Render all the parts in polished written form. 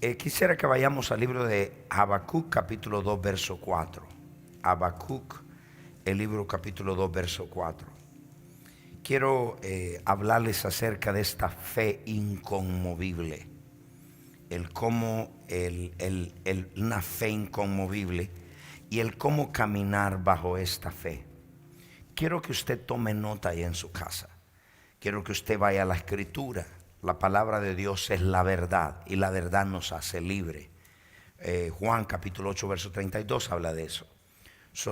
Quisiera que vayamos al libro de Habacuc, capítulo 2, verso 4. Habacuc, el libro capítulo 2, verso 4. Quiero hablarles acerca de esta fe inconmovible. El cómo, una fe inconmovible y el cómo caminar bajo esta fe. Quiero que usted tome nota ahí en su casa. Quiero que usted vaya a la Escritura. La palabra de Dios es la verdad y la verdad nos hace libre. Juan capítulo 8 verso 32 habla de eso.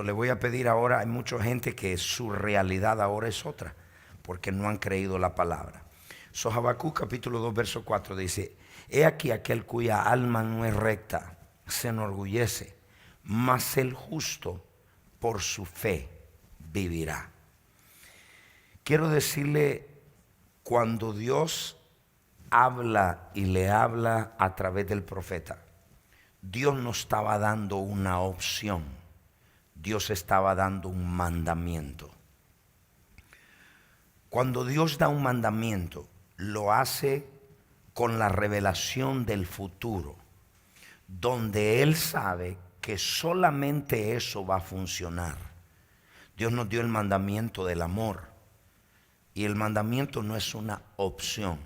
Le voy a pedir ahora, hay mucha gente que su realidad ahora es otra porque no han creído la palabra. Habacuc capítulo 2 verso 4 dice: he aquí aquel cuya alma no es recta se enorgullece, mas el justo por su fe vivirá. Quiero decirle, cuando Dios habla y le habla a través del profeta, Dios no estaba dando una opción, Dios estaba dando un mandamiento. Cuando Dios da un mandamiento, lo hace con la revelación del futuro, donde Él sabe que solamente eso va a funcionar. Dios nos dio el mandamiento del amor, y el mandamiento no es una opción.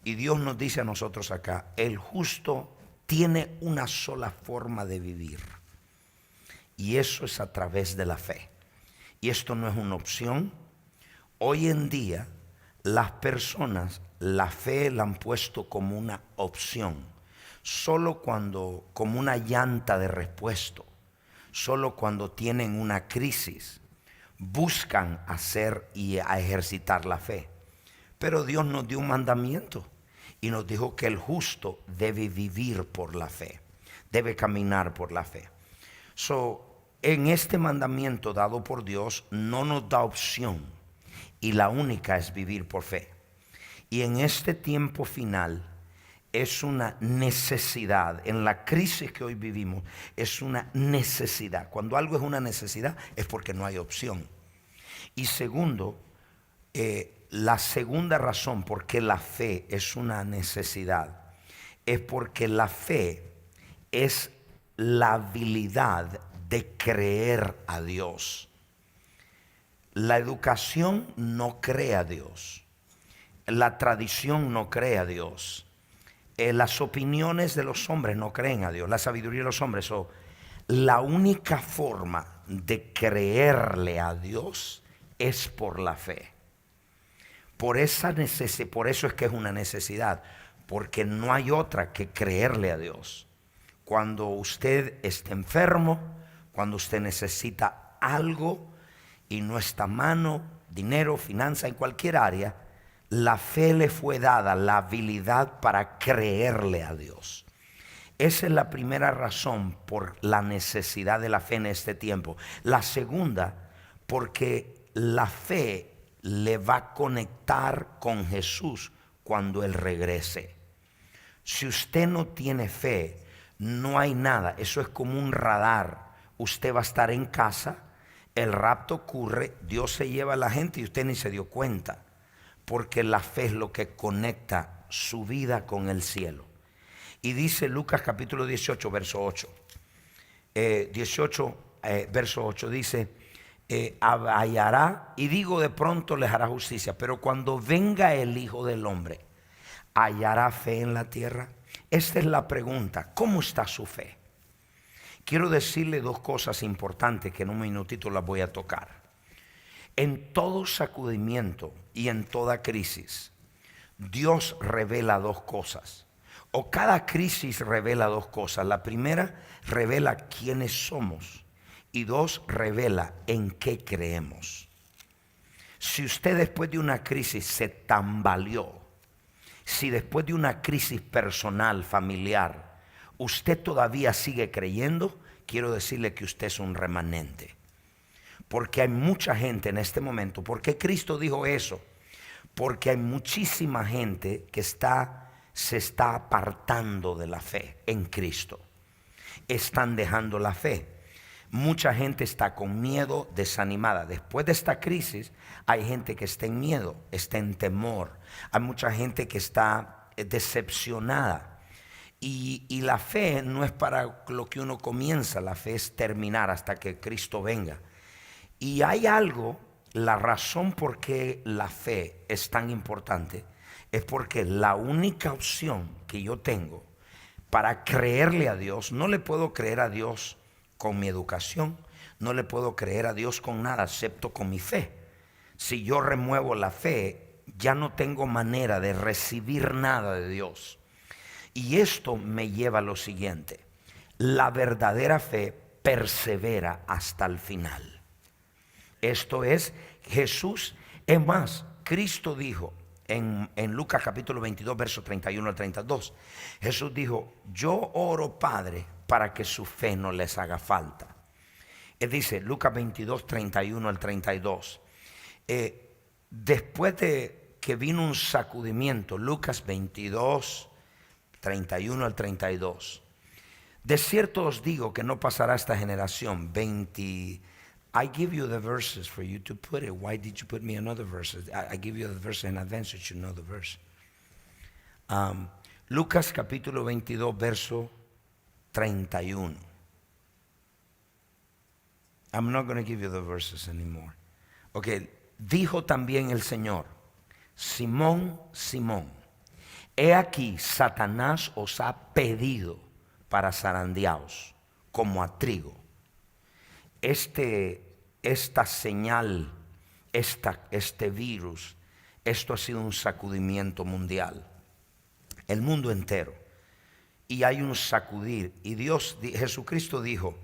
Y Dios nos dice a nosotros acá: el justo tiene una sola forma de vivir, y eso es a través de la fe. Y esto no es una opción. Hoy en día las personas la fe la han puesto como una opción, solo cuando, como una llanta de repuesto, solo cuando tienen una crisis buscan hacer y a ejercitar la fe. Pero Dios nos dio un mandamiento y nos dijo que el justo debe vivir por la fe, debe caminar por la fe. En este mandamiento dado por Dios no nos da opción, y la única es vivir por fe. Y en este tiempo final es una necesidad. En la crisis que hoy vivimos es una necesidad. Cuando algo es una necesidad es porque no hay opción. Y segundo, la segunda razón por qué la fe es una necesidad es porque la fe es la habilidad de creer a Dios. La educación no cree a Dios. La tradición no cree a Dios. Las opiniones de los hombres no creen a Dios. La sabiduría de los hombres. La única forma de creerle a Dios es por la fe. Por eso es que es una necesidad, porque no hay otra que creerle a Dios. Cuando usted está enfermo, cuando usted necesita algo y no está a mano, dinero, finanza, en cualquier área, la fe le fue dada la habilidad para creerle a Dios. Esa es la primera razón por la necesidad de la fe en este tiempo. La segunda, porque la fe le va a conectar con Jesús cuando Él regrese. Si usted no tiene fe, no hay nada. Eso es como un radar. Usted va a estar en casa, el rapto ocurre, Dios se lleva a la gente y usted ni se dio cuenta. Porque la fe es lo que conecta su vida con el cielo. Y dice Lucas capítulo 18, verso 8. 18, verso 8 dice: hallará, y digo de pronto les hará justicia, pero cuando venga el Hijo del Hombre, ¿hallará fe en la tierra? Esta es la pregunta. ¿Cómo está su fe? Quiero decirle dos cosas importantes que en un minutito las voy a tocar. En todo sacudimiento y en toda crisis, Dios revela dos cosas. O cada crisis revela dos cosas. La primera revela quiénes somos. Y dos, revela en qué creemos. Si usted después de una crisis se tambaleó, si después de una crisis personal, familiar, usted todavía sigue creyendo, quiero decirle que usted es un remanente. Porque hay mucha gente en este momento. ¿Por qué Cristo dijo eso? Porque hay muchísima gente que se está apartando de la fe en Cristo. Están dejando la fe. Mucha gente está con miedo, desanimada. Después de esta crisis hay gente que está en miedo, está en temor. Hay mucha gente que está decepcionada. Y la fe no es para lo que uno comienza, la fe es terminar hasta que Cristo venga. Y hay algo, la razón por qué la fe es tan importante es porque la única opción que yo tengo para creerle a Dios, no le puedo creer a Dios con mi educación, no le puedo creer a Dios con nada excepto con mi fe. Si yo remuevo la fe, ya no tengo manera de recibir nada de Dios. Y esto me lleva a lo siguiente: la verdadera fe persevera hasta el final. Esto es, Jesús, es más, Cristo dijo en Lucas capítulo 22, verso 31 al 32, Jesús dijo: yo oro, Padre, para que su fe no les haga falta. Él dice, Lucas 22, 31 al 32, después de que vino un sacudimiento, Lucas 22, 31 al 32, de cierto os digo que no pasará esta generación. I give you the verses for you to put it. Why did you put me another verses? I give you the verses in advance so you know the verse. Lucas capítulo 22, verso 31. I'm not going to give you the verses anymore. Okay, dijo también el Señor: Simón, Simón, he aquí Satanás os ha pedido para zarandeaos como a trigo. Esta señal, este virus, esto ha sido un sacudimiento mundial, el mundo entero. Y hay un sacudir. Y Jesucristo dijo: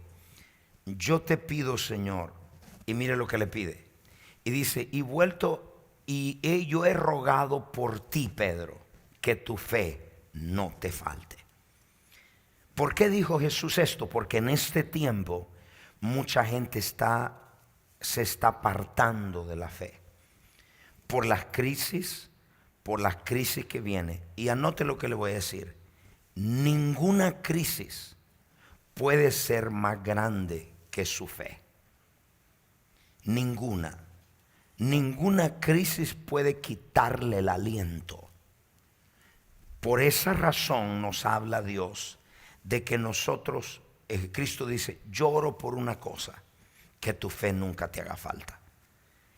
yo te pido, Señor, y mire lo que le pide. Y dice, yo he rogado por ti, Pedro, que tu fe no te falte. ¿Por qué dijo Jesús esto? Porque en este tiempo mucha gente se está apartando de la fe por las crisis que vienen. Y anote lo que le voy a decir: ninguna crisis puede ser más grande que su fe. Ninguna crisis puede quitarle el aliento. Por esa razón nos habla Dios de que nosotros, Cristo dice: yo oro por una cosa, que tu fe nunca te haga falta.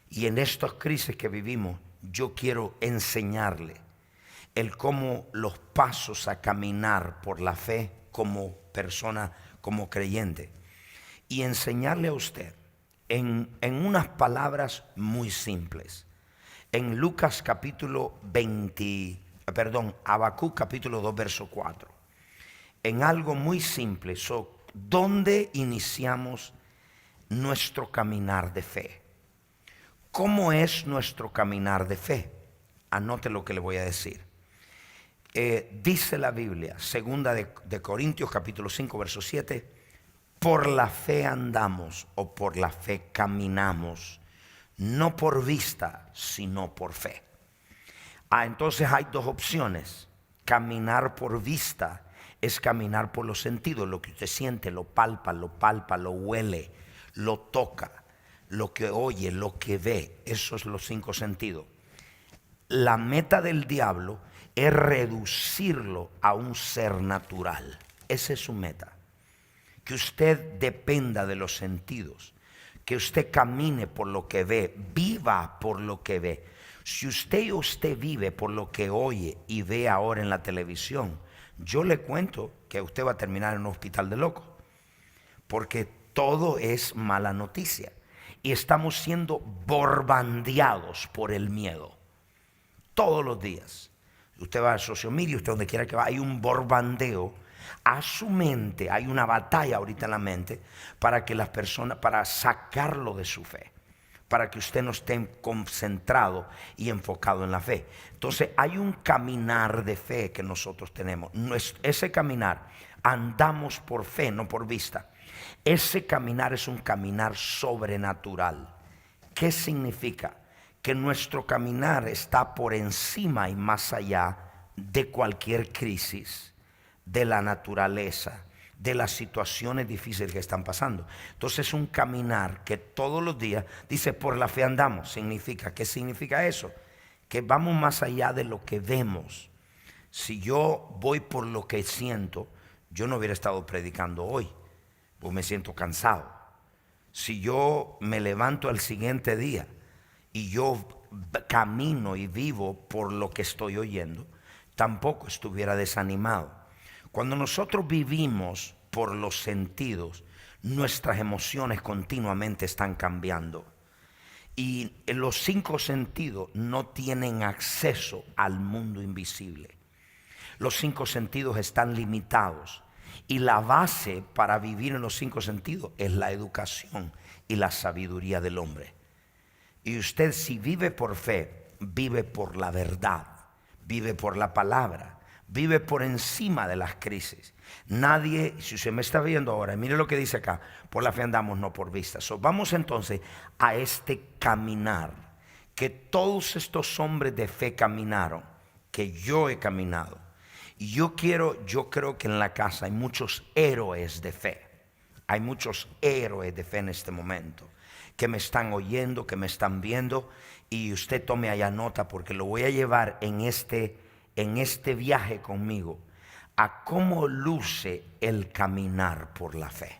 Y en estas crisis que vivimos, yo quiero enseñarle cómo los pasos a caminar por la fe como persona, como creyente, y enseñarle a usted en unas palabras muy simples. En Lucas capítulo Habacuc capítulo 2, verso 4. En algo muy simple, ¿dónde iniciamos nuestro caminar de fe? ¿Cómo es nuestro caminar de fe? Anote lo que le voy a decir. Dice la Biblia, segunda de Corintios capítulo 5, verso 7, por la fe andamos o por la fe caminamos, no por vista, sino por fe. Entonces hay dos opciones. Caminar por vista es caminar por los sentidos, lo que usted siente, lo palpa, lo huele, lo toca, lo que oye, lo que ve. Esos son los 5 sentidos. La meta del diablo es reducirlo a un ser natural. Esa es su meta. Que usted dependa de los sentidos, que usted camine por lo que ve, viva por lo que ve. Si usted vive por lo que oye y ve ahora en la televisión, yo le cuento que usted va a terminar en un hospital de locos, porque todo es mala noticia y estamos siendo bombardeados por el miedo todos los días. Usted va a social media, usted donde quiera que va, hay un bombardeo a su mente, hay una batalla ahorita en la mente para que las personas, para sacarlo de su fe, para que usted no esté concentrado y enfocado en la fe. Entonces hay un caminar de fe que nosotros tenemos. Ese caminar, andamos por fe, no por vista. Ese caminar es un caminar sobrenatural. ¿Qué significa? Que nuestro caminar está por encima y más allá de cualquier crisis, de la naturaleza, de las situaciones difíciles que están pasando. Entonces es un caminar que todos los días, dice, por la fe andamos. ¿Qué significa eso? Que vamos más allá de lo que vemos. Si yo voy por lo que siento, yo no hubiera estado predicando hoy, pues me siento cansado. Si yo me levanto al siguiente día y yo camino y vivo por lo que estoy oyendo, tampoco estuviera desanimado. Cuando nosotros vivimos por los sentidos, nuestras emociones continuamente están cambiando. Y los 5 sentidos no tienen acceso al mundo invisible. Los 5 sentidos están limitados. Y la base para vivir en los 5 sentidos es la educación y la sabiduría del hombre. Y usted, si vive por fe, vive por la verdad, vive por la palabra, vive por encima de las crisis. Nadie, si usted me está viendo ahora, mire lo que dice acá: por la fe andamos, no por vista. Vamos entonces a este caminar que todos estos hombres de fe caminaron, que yo he caminado. Y yo creo que en la casa hay muchos héroes de fe. Hay muchos héroes de fe en este momento que me están oyendo, que me están viendo. Y usted tome allá nota, porque lo voy a llevar en este viaje conmigo a cómo luce el caminar por la fe.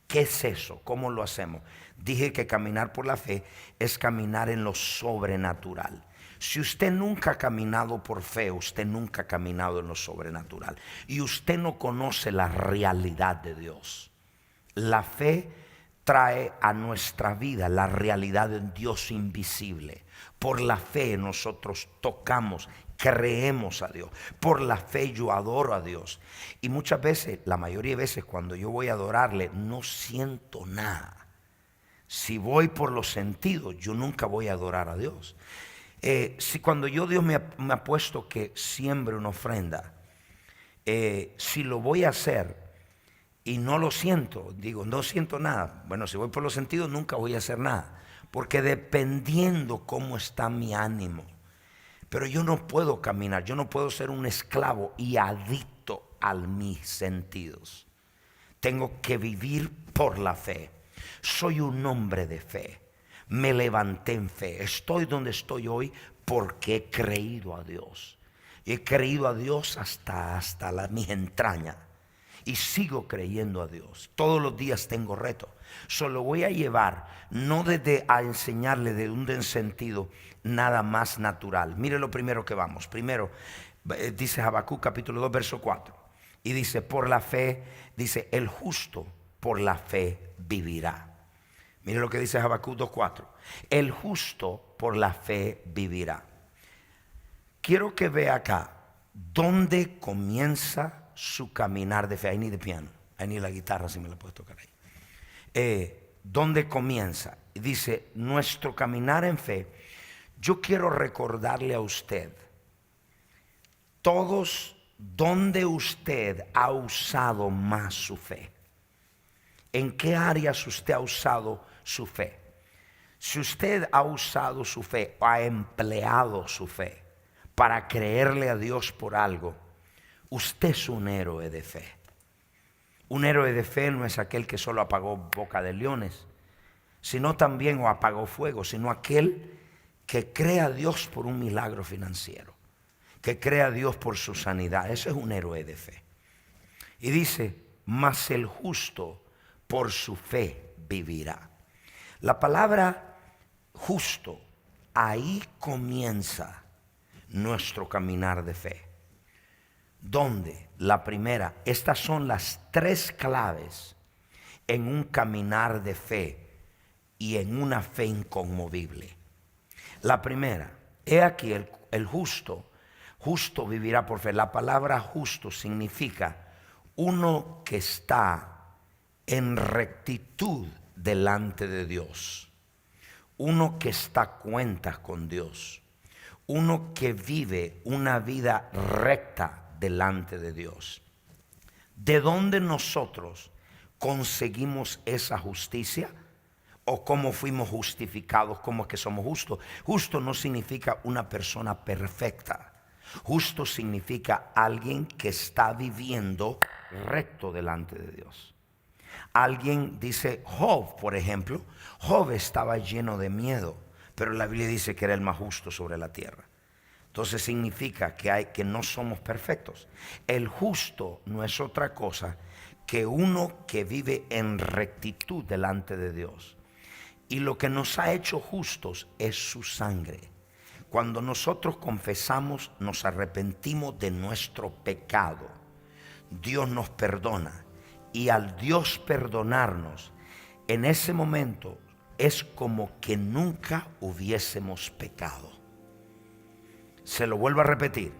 ¿Qué es eso? ¿Cómo lo hacemos? Dije que caminar por la fe es caminar en lo sobrenatural. Si usted nunca ha caminado por fe, usted nunca ha caminado en lo sobrenatural. Y usted no conoce la realidad de Dios. La fe trae a nuestra vida la realidad de un Dios invisible. Por la fe nosotros tocamos, creemos a Dios. Por la fe yo adoro a Dios. Y muchas veces, la mayoría de veces, cuando yo voy a adorarle, no siento nada. Si voy por los sentidos, yo nunca voy a adorar a Dios. Si cuando Dios me ha puesto que siembre una ofrenda, si lo voy a hacer y no lo siento, digo, no siento nada. Bueno, si voy por los sentidos, nunca voy a hacer nada, porque dependiendo cómo está mi ánimo. Pero yo no puedo caminar, yo no puedo ser un esclavo y adicto a mis sentidos. Tengo que vivir por la fe. Soy un hombre de fe. Me levanté en fe. Estoy donde estoy hoy porque he creído a Dios. He creído a Dios hasta mis entrañas. Y sigo creyendo a Dios. Todos los días tengo retos. Solo voy a llevar, no desde a enseñarle de un sentido nada más natural. Mire lo primero que vamos. Primero, dice Habacuc capítulo 2, verso 4. Y dice, por la fe, dice, el justo por la fe vivirá. Mire lo que dice Habacuc 2:4. El justo por la fe vivirá. Quiero que vea acá dónde comienza su caminar de fe. I need the piano. I need la guitarra, si me la puedes tocar ahí. ¿Dónde comienza? Dice, nuestro caminar en fe. Yo quiero recordarle a usted todos donde usted ha usado más su fe. ¿En qué áreas usted ha usado su fe? Si usted ha usado su fe o ha empleado su fe para creerle a Dios por algo, usted es un héroe de fe. Un héroe de fe no es aquel que solo apagó boca de leones, sino también o apagó fuego, sino aquel que cree a Dios por un milagro financiero, que cree a Dios por su sanidad. Eso es un héroe de fe. Y dice, mas el justo por su fe vivirá. La palabra justo, ahí comienza nuestro caminar de fe. ¿Dónde? La primera, estas son las 3 claves en un caminar de fe y en una fe inconmovible. La primera, he aquí el justo vivirá por fe. La palabra justo significa uno que está en rectitud delante de Dios, uno que está a cuentas con Dios, uno que vive una vida recta delante de Dios. ¿De dónde nosotros conseguimos esa justicia? ¿O cómo fuimos justificados? ¿Cómo es que somos justos? Justo no significa una persona perfecta. Justo significa alguien que está viviendo recto delante de Dios. Alguien dice Job, por ejemplo. Job estaba lleno de miedo, pero la Biblia dice que era el más justo sobre la tierra. Entonces significa que no somos perfectos. El justo no es otra cosa que uno que vive en rectitud delante de Dios. Y lo que nos ha hecho justos es su sangre. Cuando nosotros confesamos, nos arrepentimos de nuestro pecado, Dios nos perdona. Y al Dios perdonarnos, en ese momento es como que nunca hubiésemos pecado. Se lo vuelvo a repetir.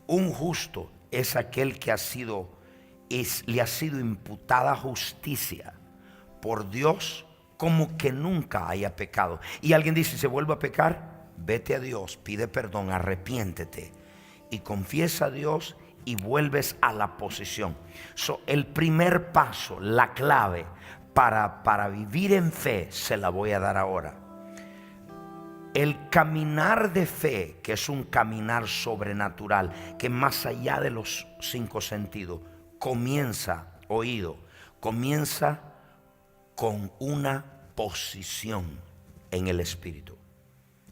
Un justo es aquel que le ha sido imputada justicia por Dios, como que nunca haya pecado. Y alguien dice, ¿se vuelve a pecar? Vete a Dios, pide perdón, arrepiéntete y confiesa a Dios y vuelves a la posición. El primer paso, la clave para vivir en fe, se la voy a dar ahora. El caminar de fe, que es un caminar sobrenatural, que más allá de los 5 sentidos, comienza con una posición en el Espíritu.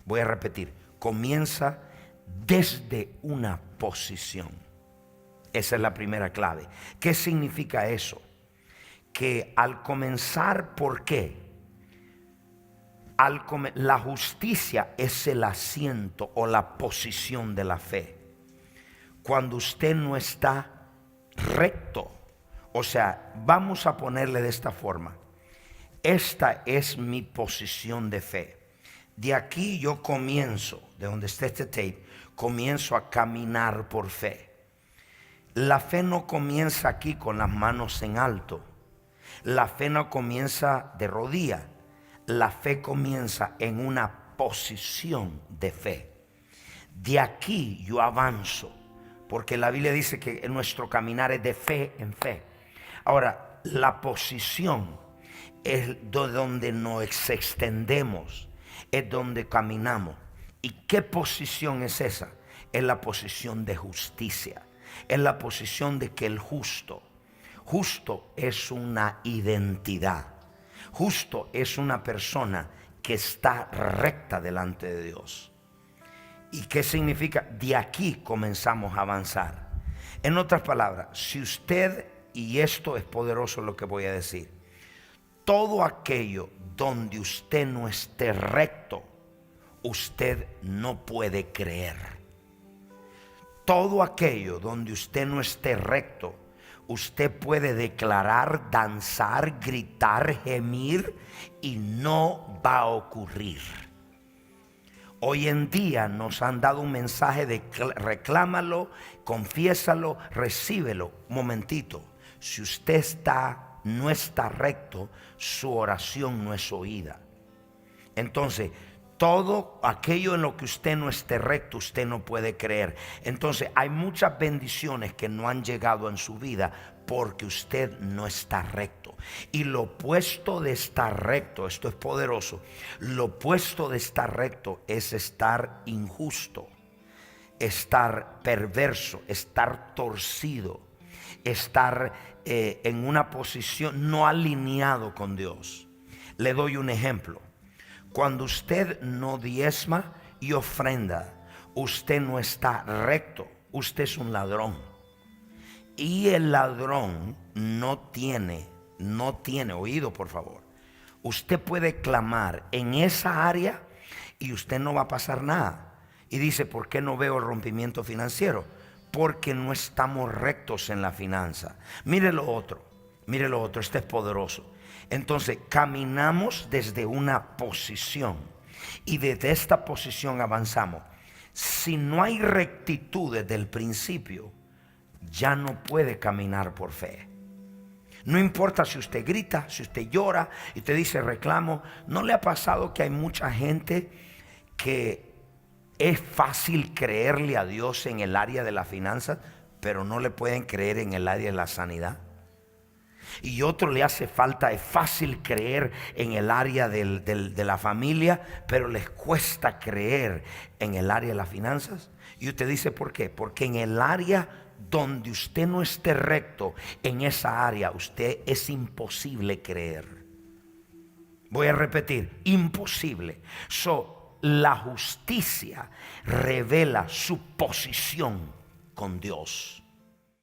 Voy a repetir, comienza desde una posición. Esa es la primera clave. ¿Qué significa eso? Que al comenzar, ¿por qué? La justicia es el asiento o la posición de la fe. Cuando usted no está recto, o sea, vamos a ponerle de esta forma. Esta es mi posición de fe. De aquí yo comienzo, de donde está este tape, comienzo a caminar por fe. La fe no comienza aquí con las manos en alto. La fe no comienza de rodillas. La fe comienza en una posición de fe. De aquí yo avanzo, porque la Biblia dice que nuestro caminar es de fe en fe. Ahora, la posición es donde nos extendemos, es donde caminamos. ¿Y qué posición es esa? Es la posición de justicia. Es la posición de que el justo es una identidad. Justo es una persona que está recta delante de Dios. ¿Y qué significa? De aquí comenzamos a avanzar. En otras palabras, si usted, y esto es poderoso lo que voy a decir, todo aquello donde usted no esté recto, usted no puede creer. Todo aquello donde usted no esté recto, usted puede declarar, danzar, gritar, gemir y no va a ocurrir. Hoy en día nos han dado un mensaje de reclámalo, confiésalo, recíbelo. Momentito, si usted no está recto, su oración no es oída. Entonces, todo aquello en lo que usted no esté recto, usted no puede creer. Entonces, hay muchas bendiciones que no han llegado en su vida porque usted no está recto. Y lo opuesto de estar recto, esto es poderoso, lo opuesto de estar recto es estar injusto, estar perverso, estar torcido, estar en una posición no alineado con Dios. Le doy un ejemplo. Cuando usted no diezma y ofrenda, usted no está recto, usted es un ladrón. Y el ladrón no tiene, oído por favor. Usted puede clamar en esa área y usted no va a pasar nada. Y dice, ¿por qué no veo el rompimiento financiero? Porque no estamos rectos en la finanza. Mire lo otro, este es poderoso. Entonces caminamos desde una posición y desde esta posición avanzamos. Si no hay rectitud desde el principio, ya no puede caminar por fe. No importa si usted grita, si usted llora y usted dice reclamo. ¿No le ha pasado que hay mucha gente que es fácil creerle a Dios en el área de las finanzas, pero no le pueden creer en el área de la sanidad? Y otro le hace falta, es fácil creer en el área de la familia, pero les cuesta creer en el área de las finanzas. Y usted dice, ¿por qué? Porque en el área donde usted no esté recto, en esa área usted es imposible creer. Voy a repetir, imposible. la justicia revela su posición con Dios.